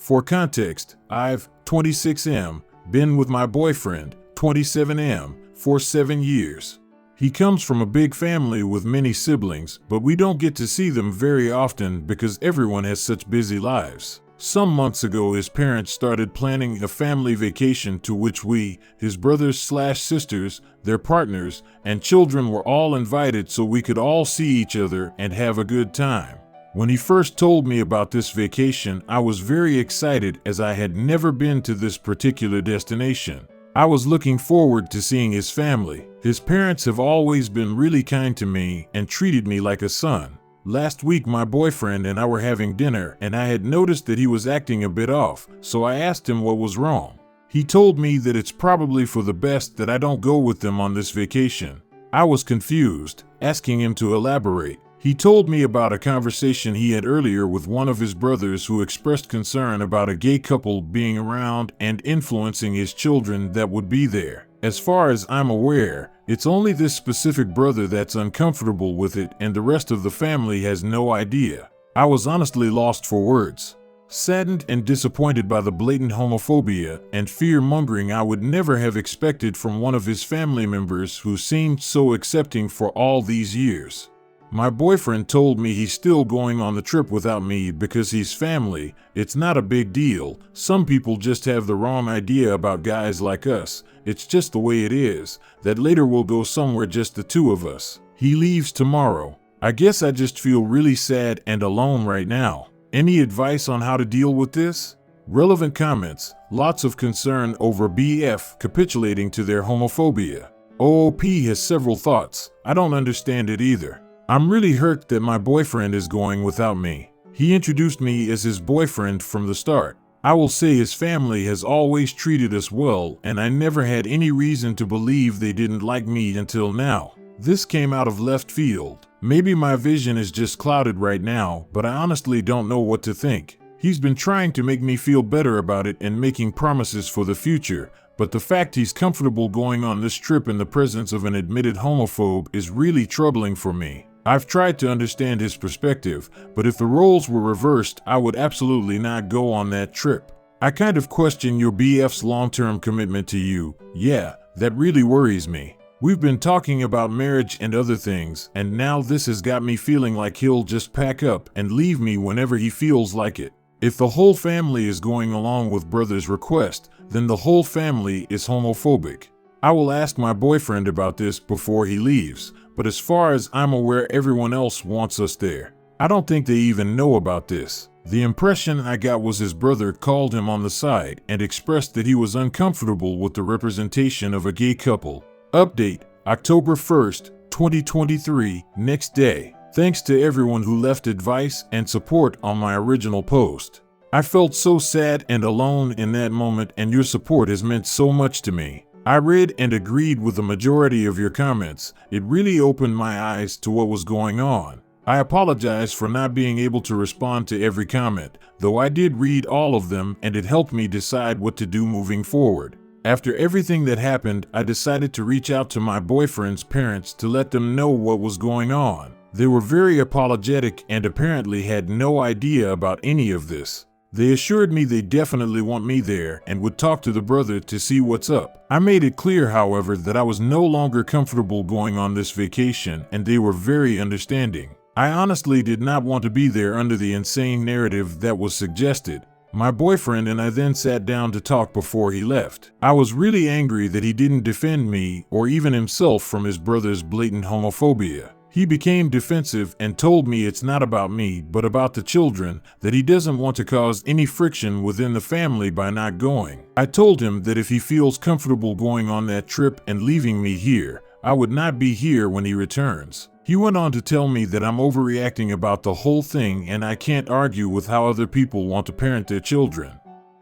For context, I've, 26M, been with my boyfriend, 27M, for 7 years. He comes from a big family with many siblings, but we don't get to see them very often because everyone has such busy lives. Some months ago, his parents started planning a family vacation to which we, his brothers/sisters, their partners, and children were all invited so we could all see each other and have a good time. When he first told me about this vacation, I was very excited as I had never been to this particular destination. I was looking forward to seeing his family. His parents have always been really kind to me and treated me like a son. Last week, my boyfriend and I were having dinner, and I had noticed that he was acting a bit off, so I asked him what was wrong. He told me that it's probably for the best that I don't go with them on this vacation. I was confused, asking him to elaborate. He told me about a conversation he had earlier with one of his brothers who expressed concern about a gay couple being around and influencing his children that would be there. As far as I'm aware, it's only this specific brother that's uncomfortable with it, and the rest of the family has no idea. I was honestly lost for words. Saddened and disappointed by the blatant homophobia and fear-mongering I would never have expected from one of his family members who seemed so accepting for all these years. My boyfriend told me he's still going on the trip without me because he's family. It's not a big deal. Some people just have the wrong idea about guys like us. It's just the way it is, that later we'll go somewhere just the two of us. He leaves tomorrow. I guess I just feel really sad and alone right now. Any advice on how to deal with this? Relevant comments. Lots of concern over BF capitulating to their homophobia. OOP has several thoughts. I don't understand it either. I'm really hurt that my boyfriend is going without me. He introduced me as his boyfriend from the start. I will say his family has always treated us well, and I never had any reason to believe they didn't like me until now. This came out of left field. Maybe my vision is just clouded right now, but I honestly don't know what to think. He's been trying to make me feel better about it and making promises for the future, but the fact he's comfortable going on this trip in the presence of an admitted homophobe is really troubling for me. I've tried to understand his perspective, but if the roles were reversed, I would absolutely not go on that trip. I kind of question your BF's long-term commitment to you. Yeah, that really worries me. We've been talking about marriage and other things, and now this has got me feeling like he'll just pack up and leave me whenever he feels like it. If the whole family is going along with brother's request, then the whole family is homophobic. I will ask my boyfriend about this before he leaves, but as far as I'm aware, everyone else wants us there. I don't think they even know about this. The impression I got was his brother called him on the side and expressed that he was uncomfortable with the representation of a gay couple. Update, October 1st, 2023, next day. Thanks to everyone who left advice and support on my original post. I felt so sad and alone in that moment, and your support has meant so much to me. I read and agreed with the majority of your comments. It really opened my eyes to what was going on. I apologize for not being able to respond to every comment, though I did read all of them, and it helped me decide what to do moving forward. After everything that happened, I decided to reach out to my boyfriend's parents to let them know what was going on. They were very apologetic and apparently had no idea about any of this. They assured me they definitely want me there and would talk to the brother to see what's up. I made it clear, however, that I was no longer comfortable going on this vacation, and they were very understanding. I honestly did not want to be there under the insane narrative that was suggested. My boyfriend and I then sat down to talk before he left. I was really angry that he didn't defend me or even himself from his brother's blatant homophobia. He became defensive and told me it's not about me, but about the children, that he doesn't want to cause any friction within the family by not going. I told him that if he feels comfortable going on that trip and leaving me here, I would not be here when he returns. He went on to tell me that I'm overreacting about the whole thing and I can't argue with how other people want to parent their children.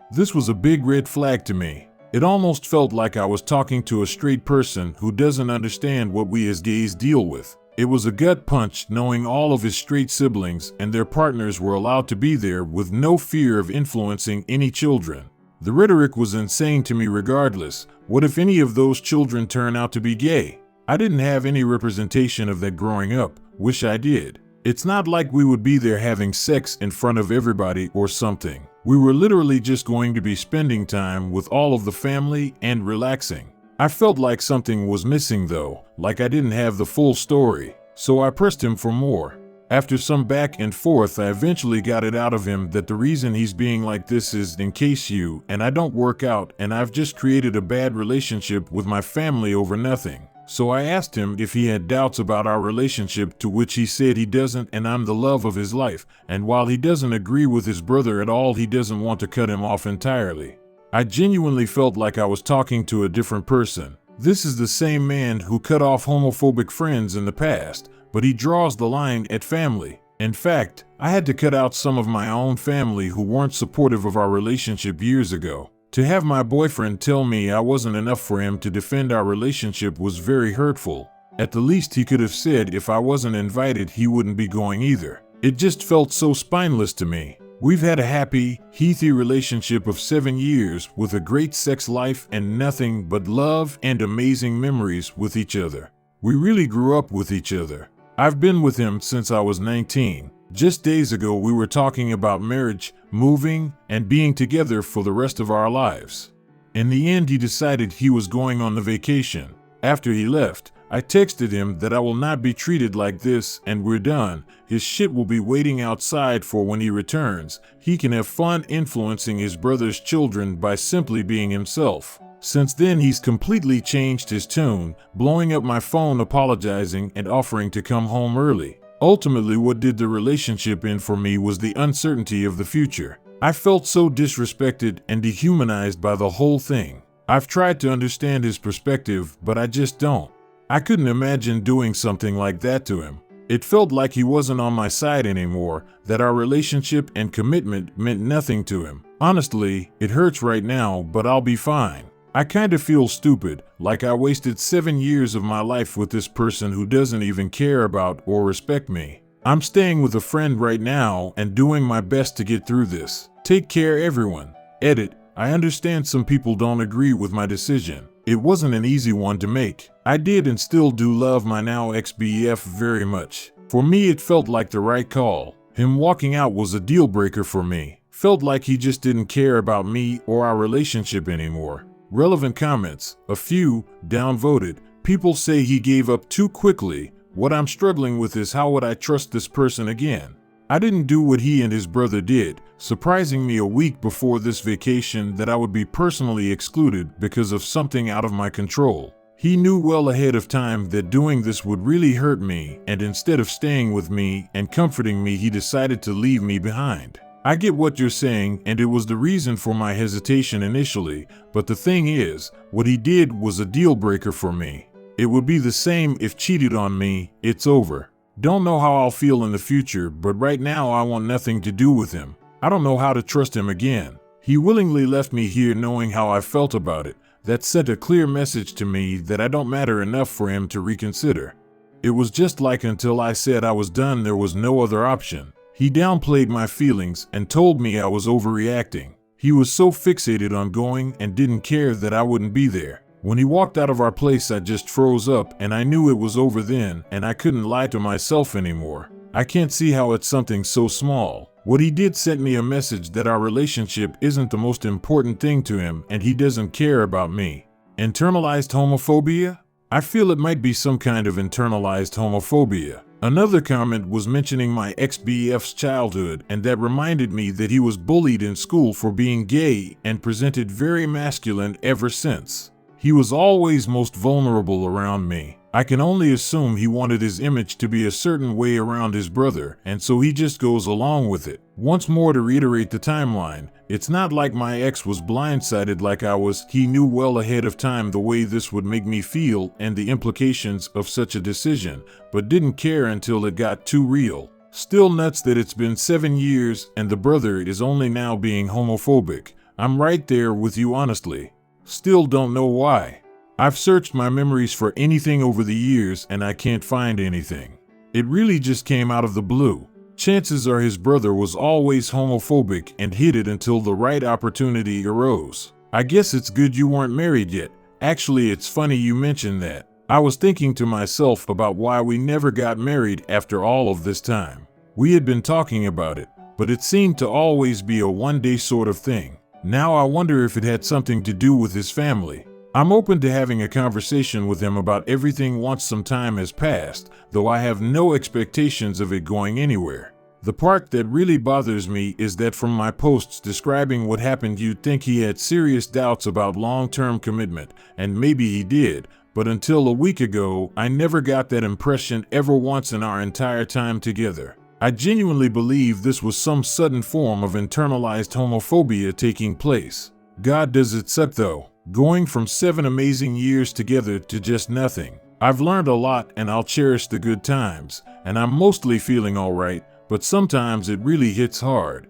This was a big red flag to me. It almost felt like I was talking to a straight person who doesn't understand what we as gays deal with. It was a gut punch knowing all of his straight siblings and their partners were allowed to be there with no fear of influencing any children. The rhetoric was insane to me regardless. What if any of those children turn out to be gay? I didn't have any representation of that growing up. Wish I did. It's not like we would be there having sex in front of everybody or something. We were literally just going to be spending time with all of the family and relaxing. I felt like something was missing though, like I didn't have the full story, so I pressed him for more. After some back and forth, I eventually got it out of him that the reason he's being like this is in case you and I don't work out and I've just created a bad relationship with my family over nothing. So I asked him if he had doubts about our relationship, to which he said he doesn't and I'm the love of his life, and while he doesn't agree with his brother at all, he doesn't want to cut him off entirely. I genuinely felt like I was talking to a different person. This is the same man who cut off homophobic friends in the past, but he draws the line at family. In fact, I had to cut out some of my own family who weren't supportive of our relationship years ago. To have my boyfriend tell me I wasn't enough for him to defend our relationship was very hurtful. At the least he could have said if I wasn't invited he wouldn't be going either. It just felt so spineless to me. We've had a happy, healthy relationship of 7 years with a great sex life and nothing but love and amazing memories with each other. We really grew up with each other. I've been with him since I was 19. Just days ago we were talking about marriage, moving, and being together for the rest of our lives. In the end he decided he was going on the vacation. After he left, I texted him that I will not be treated like this and we're done. His shit will be waiting outside for when he returns. He can have fun influencing his brother's children by simply being himself. Since then he's completely changed his tune, blowing up my phone, apologizing and offering to come home early. Ultimately, what did the relationship end for me was the uncertainty of the future. I felt so disrespected and dehumanized by the whole thing. I've tried to understand his perspective, but I just don't. I couldn't imagine doing something like that to him. It felt like he wasn't on my side anymore, that our relationship and commitment meant nothing to him. Honestly, it hurts right now, but I'll be fine. I kind of feel stupid, like I wasted 7 years of my life with this person who doesn't even care about or respect me. I'm staying with a friend right now and doing my best to get through this. Take care, everyone. Edit. I understand some people don't agree with my decision. It wasn't an easy one to make. I did and still do love my now ex-BF very much. For me, it felt like the right call. Him walking out was a deal breaker for me. Felt like he just didn't care about me or our relationship anymore. Relevant comments, a few, downvoted. People say he gave up too quickly. What I'm struggling with is how would I trust this person again? I didn't do what he and his brother did, surprising me a week before this vacation that I would be personally excluded because of something out of my control. He knew well ahead of time that doing this would really hurt me, and instead of staying with me and comforting me, he decided to leave me behind. I get what you're saying, and it was the reason for my hesitation initially, but the thing is, what he did was a deal breaker for me. It would be the same if cheated on me. It's over. Don't know how I'll feel in the future, but right now I want nothing to do with him. I don't know how to trust him again. He willingly left me here knowing how I felt about it. That sent a clear message to me that I don't matter enough for him to reconsider. It was just like until I said I was done, there was no other option. He downplayed my feelings and told me I was overreacting. He was so fixated on going and didn't care that I wouldn't be there. When he walked out of our place, I just froze up and I knew it was over then, and I couldn't lie to myself anymore. I can't see how it's something so small. What he did sent me a message that our relationship isn't the most important thing to him and he doesn't care about me. Internalized homophobia? I feel it might be some kind of internalized homophobia. Another comment was mentioning my ex-BF's childhood, and that reminded me that he was bullied in school for being gay and presented very masculine ever since. He was always most vulnerable around me. I can only assume he wanted his image to be a certain way around his brother, and so he just goes along with it. Once more, to reiterate the timeline, it's not like my ex was blindsided like I was. He knew well ahead of time the way this would make me feel and the implications of such a decision, but didn't care until it got too real. Still nuts that it's been 7 years and the brother is only now being homophobic. I'm right there with you, honestly. Still don't know why. I've searched my memories for anything over the years and I can't find anything. It really just came out of the blue. Chances are his brother was always homophobic and hid it until the right opportunity arose. I guess it's good you weren't married yet. Actually, it's funny you mentioned that. I was thinking to myself about why we never got married after all of this time. We had been talking about it, but it seemed to always be a one-day sort of thing. Now I wonder if it had something to do with his family. I'm open to having a conversation with him about everything once some time has passed, though I have no expectations of it going anywhere. The part that really bothers me is that from my posts describing what happened you'd think he had serious doubts about long-term commitment, and maybe he did, but until a week ago, I never got that impression ever once in our entire time together. I genuinely believe this was some sudden form of internalized homophobia taking place. God, does it suck though, going from 7 amazing years together to just nothing. I've learned a lot and I'll cherish the good times, and I'm mostly feeling alright, but sometimes it really hits hard.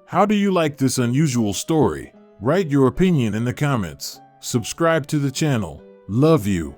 How do you like this unusual story? Write your opinion in the comments. Subscribe to the channel. Love you.